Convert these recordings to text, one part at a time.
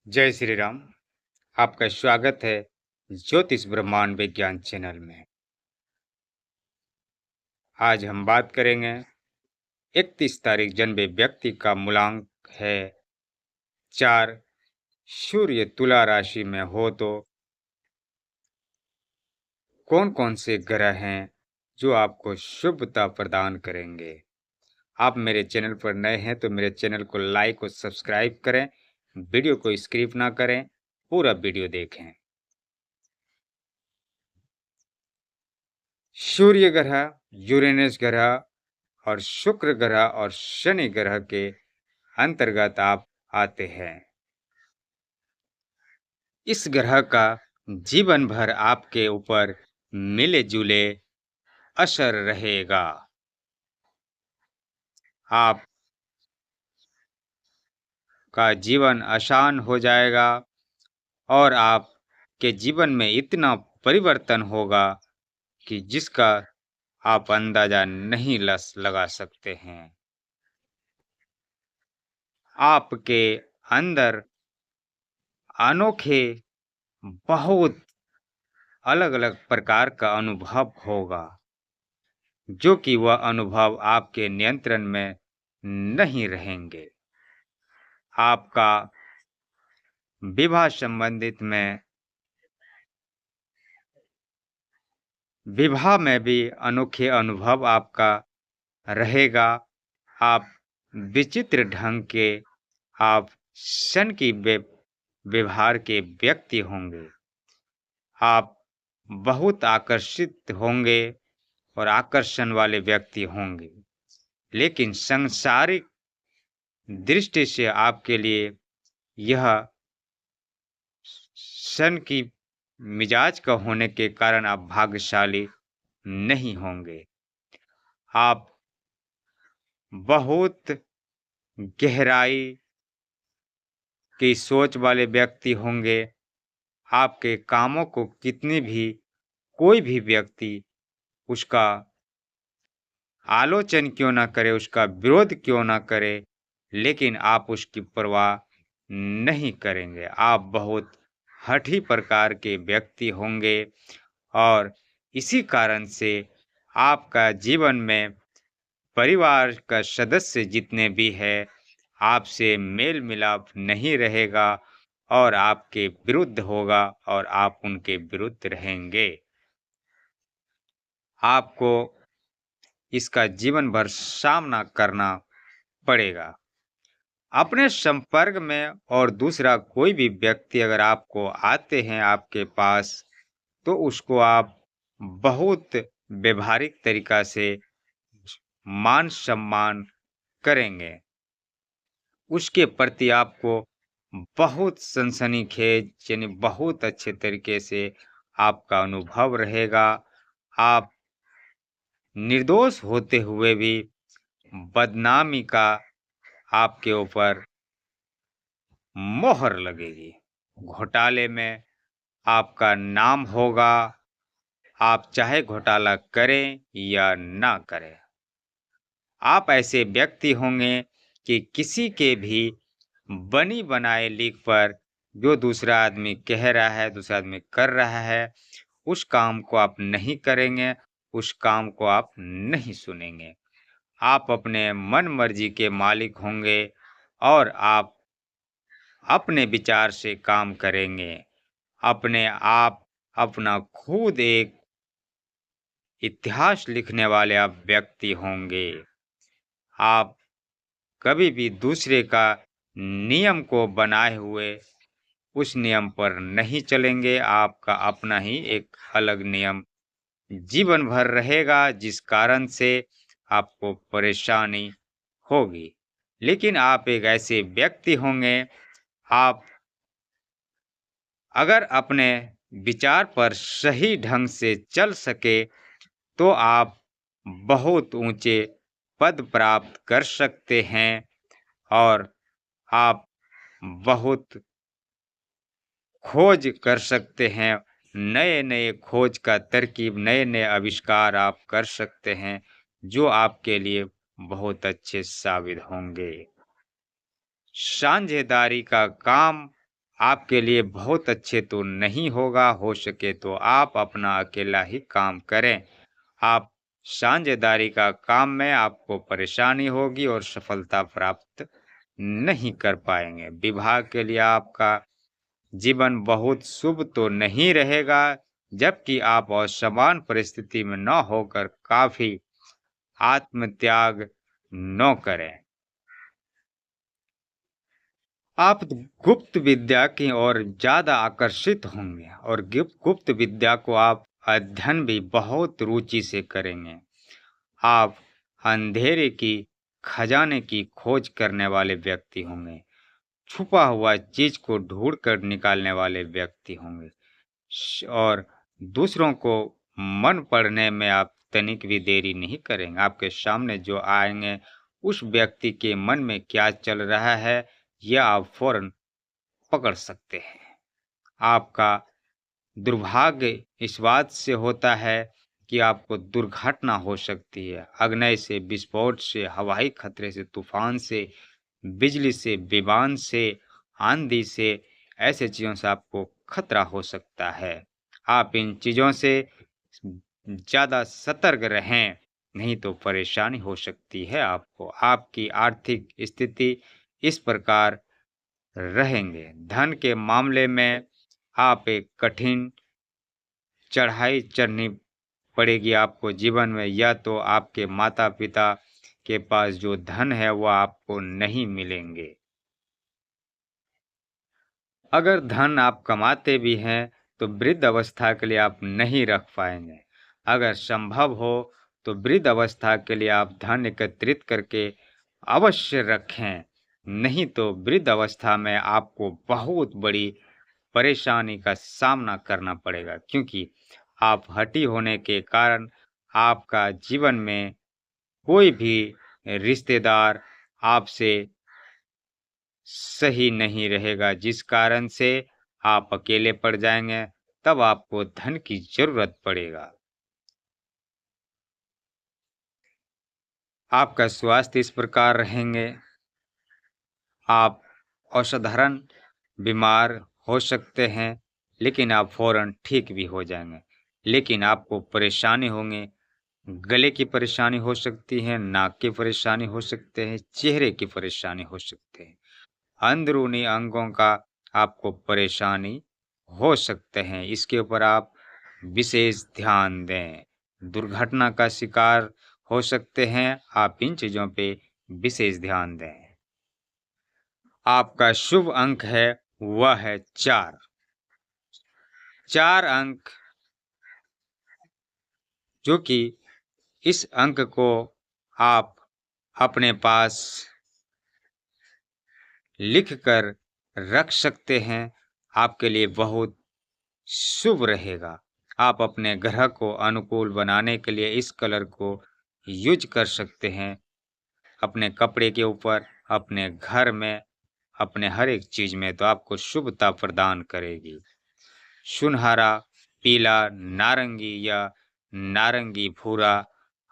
जय श्री राम। आपका स्वागत है ज्योतिष ब्रह्मांड विज्ञान चैनल में। आज हम बात करेंगे 31 तारीख जन्मे व्यक्ति का मूलांक है 4। सूर्य तुला राशि में हो तो कौन कौन से ग्रह हैं जो आपको शुभता प्रदान करेंगे। आप मेरे चैनल पर नए हैं तो मेरे चैनल को लाइक और सब्सक्राइब करें। वीडियो को स्किप ना करें, पूरा वीडियो देखें। सूर्य ग्रह, यूरेनस ग्रह और शुक्र ग्रह और शनि ग्रह के अंतर्गत आप आते हैं। इस ग्रह का जीवन भर आपके ऊपर मिले जुले असर रहेगा। आपका जीवन आसान हो जाएगा और आपके जीवन में इतना परिवर्तन होगा कि जिसका आप अंदाजा नहीं लगा सकते हैं। आपके अंदर अनोखे बहुत अलग-अलग प्रकार का अनुभव होगा, जो कि वह अनुभव आपके नियंत्रण में नहीं रहेंगे। आपका विवाह संबंधित में विवाह में भी अनोखे अनुभव आपका रहेगा। आप विचित्र ढंग के आप सन की व्यवहार के व्यक्ति होंगे। आप बहुत आकर्षित होंगे और आकर्षण वाले व्यक्ति होंगे, लेकिन सांसारिक दृष्टि से आपके लिए यह सन की मिजाज का होने के कारण आप भाग्यशाली नहीं होंगे। आप बहुत गहराई की सोच वाले व्यक्ति होंगे। आपके कामों को कितनी भी कोई भी व्यक्ति उसका आलोचन क्यों ना करे, उसका विरोध क्यों ना करे, लेकिन आप उसकी परवाह नहीं करेंगे। आप बहुत हठी प्रकार के व्यक्ति होंगे और इसी कारण से आपका जीवन में परिवार का सदस्य जितने भी हैं, आपसे मेल मिलाप नहीं रहेगा और आपके विरुद्ध होगा और आप उनके विरुद्ध रहेंगे। आपको इसका जीवन भर सामना करना पड़ेगा। अपने संपर्क में और दूसरा कोई भी व्यक्ति अगर आपको आते हैं आपके पास, तो उसको आप बहुत व्यावहारिक तरीका से मान सम्मान करेंगे। उसके प्रति आपको बहुत सनसनीखेज यानी बहुत अच्छे तरीके से आपका अनुभव रहेगा। आप निर्दोष होते हुए भी बदनामी का आपके ऊपर मोहर लगेगी। घोटाले में आपका नाम होगा, आप चाहे घोटाला करें या ना करें। आप ऐसे व्यक्ति होंगे कि किसी के भी बनी बनाए लीक पर जो दूसरा आदमी कह रहा है, दूसरा आदमी कर रहा है, उस काम को आप नहीं करेंगे, उस काम को आप नहीं सुनेंगे। आप अपने मन मर्जी के मालिक होंगे और आप अपने विचार से काम करेंगे। अपने आप अपना खुद एक इतिहास लिखने वाले आप व्यक्ति होंगे। आप कभी भी दूसरे का नियम को बनाए हुए उस नियम पर नहीं चलेंगे। आपका अपना ही एक अलग नियम जीवन भर रहेगा, जिस कारण से आपको परेशानी होगी। लेकिन आप एक ऐसे व्यक्ति होंगे, आप अगर अपने विचार पर सही ढंग से चल सके तो आप बहुत ऊंचे पद प्राप्त कर सकते हैं और आप बहुत खोज कर सकते हैं। नए-नए खोज का तरकीब, नए-नए आविष्कार आप कर सकते हैं, जो आपके लिए बहुत अच्छे साबित होंगे। साझेदारी का काम आपके लिए बहुत अच्छे तो नहीं होगा। हो सके तो आप अपना अकेला ही काम करें। आप साझेदारी का काम में आपको परेशानी होगी और सफलता प्राप्त नहीं कर पाएंगे। विवाह के लिए आपका जीवन बहुत शुभ तो नहीं रहेगा, जबकि आप असमान परिस्थिति में न होकर काफी आत्मत्याग न करें। आप गुप्त विद्या की ओर ज़्यादा आकर्षित होंगे और गुप्त विद्या को आप अध्ययन भी बहुत रुचि से करेंगे। आप अंधेरे की खजाने की खोज करने वाले व्यक्ति होंगे। छुपा हुआ चीज को ढूंढ कर निकालने वाले व्यक्ति होंगे और दूसरों को मन पढ़ने में आप तनिक भी देरी नहीं करेंगे। आपके सामने जो आएंगे उस व्यक्ति के मन में क्या चल रहा है यह आप फौरन पकड़ सकते हैं। आपका दुर्भाग्य इस बात से होता है कि आपको दुर्घटना हो सकती है। अग्नि से, विस्फोट से, हवाई खतरे से, तूफान से, बिजली से, विमान से, आंधी से, ऐसे चीज़ों से आपको खतरा हो सकता है। आप इन चीज़ों से ज़्यादा सतर्क रहें, नहीं तो परेशानी हो सकती है आपको। आपकी आर्थिक स्थिति इस प्रकार रहेंगे। धन के मामले में आप एक कठिन चढ़ाई चढ़नी पड़ेगी आपको जीवन में। या तो आपके माता पिता के पास जो धन है वह आपको नहीं मिलेंगे। अगर धन आप कमाते भी हैं तो वृद्ध अवस्था के लिए आप नहीं रख पाएंगे। अगर संभव हो तो वृद्ध अवस्था के लिए आप धन एकत्रित करके अवश्य रखें, नहीं तो वृद्ध अवस्था में आपको बहुत बड़ी परेशानी का सामना करना पड़ेगा, क्योंकि आप हठी होने के कारण आपका जीवन में कोई भी रिश्तेदार आपसे सही नहीं रहेगा, जिस कारण से आप अकेले पड़ जाएंगे। तब आपको धन की जरूरत पड़ेगा। आपका स्वास्थ्य इस प्रकार रहेंगे। आप असाधारण बीमार हो सकते हैं, लेकिन आप फौरन ठीक भी हो जाएंगे। लेकिन आपको परेशानी होंगे, गले की परेशानी हो सकती है, नाक की परेशानी हो सकते हैं, चेहरे की परेशानी हो सकते हैं, अंदरूनी अंगों का आपको परेशानी हो सकते हैं। इसके ऊपर आप विशेष ध्यान दें। दुर्घटना का शिकार हो सकते हैं, आप इन चीज़ों पे विशेष ध्यान दें। आपका शुभ अंक है वह है 4। 4 अंक, जो कि इस अंक को आप अपने पास लिख कर रख सकते हैं, आपके लिए बहुत शुभ रहेगा। आप अपने ग्रह को अनुकूल बनाने के लिए इस कलर को यूज कर सकते हैं, अपने कपड़े के ऊपर, अपने घर में, अपने हर एक चीज में, तो आपको शुभता प्रदान करेगी। सुनहरा, पीला, नारंगी या नारंगी भूरा,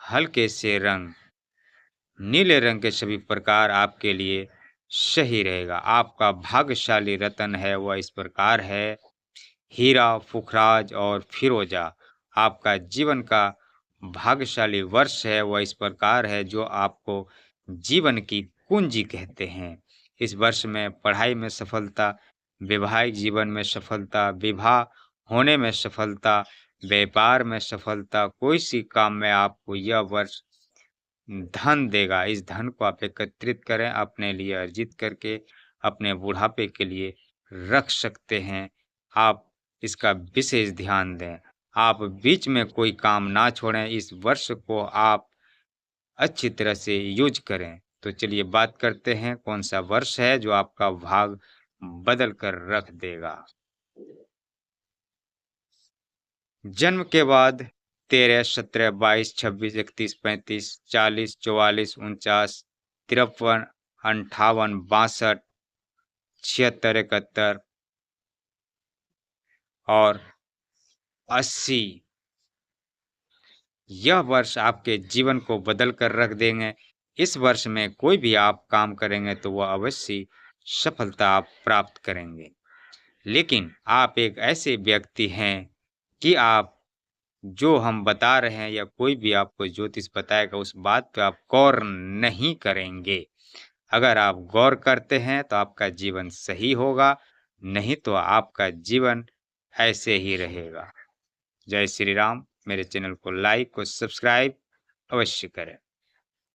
हल्के से रंग, नीले रंग के सभी प्रकार आपके लिए सही रहेगा। आपका भाग्यशाली रत्न है वह इस प्रकार है हीरा, पुखराज और फिरोजा। आपका जीवन का भाग्यशाली वर्ष है वह इस प्रकार है जो आपको जीवन की कुंजी कहते हैं। इस वर्ष में पढ़ाई में सफलता, वैवाहिक जीवन में सफलता, विवाह होने में सफलता, व्यापार में सफलता, कोई सी काम में आपको यह वर्ष धन देगा। इस धन को आप एकत्रित करें, अपने लिए अर्जित करके अपने बुढ़ापे के लिए रख सकते हैं। आप इसका विशेष ध्यान दें। आप बीच में कोई काम ना छोड़ें। इस वर्ष को आप अच्छी तरह से यूज करें। तो चलिए बात करते हैं कौन सा वर्ष है जो आपका भाग बदल कर रख देगा। जन्म के बाद 13, 17, 22, 26, 31, 35, 40, 44, 49, 53, 58, 62, 76, 71 और 80, यह वर्ष आपके जीवन को बदल कर रख देंगे। इस वर्ष में कोई भी आप काम करेंगे तो वह अवश्य सफलता आप प्राप्त करेंगे। लेकिन आप एक ऐसे व्यक्ति हैं कि आप जो हम बता रहे हैं या कोई भी आपको ज्योतिष बताएगा उस बात पे आप गौर नहीं करेंगे। अगर आप गौर करते हैं तो आपका जीवन सही होगा, नहीं तो आपका जीवन ऐसे ही रहेगा। जय श्री राम। मेरे चैनल को लाइक और सब्सक्राइब अवश्य करें।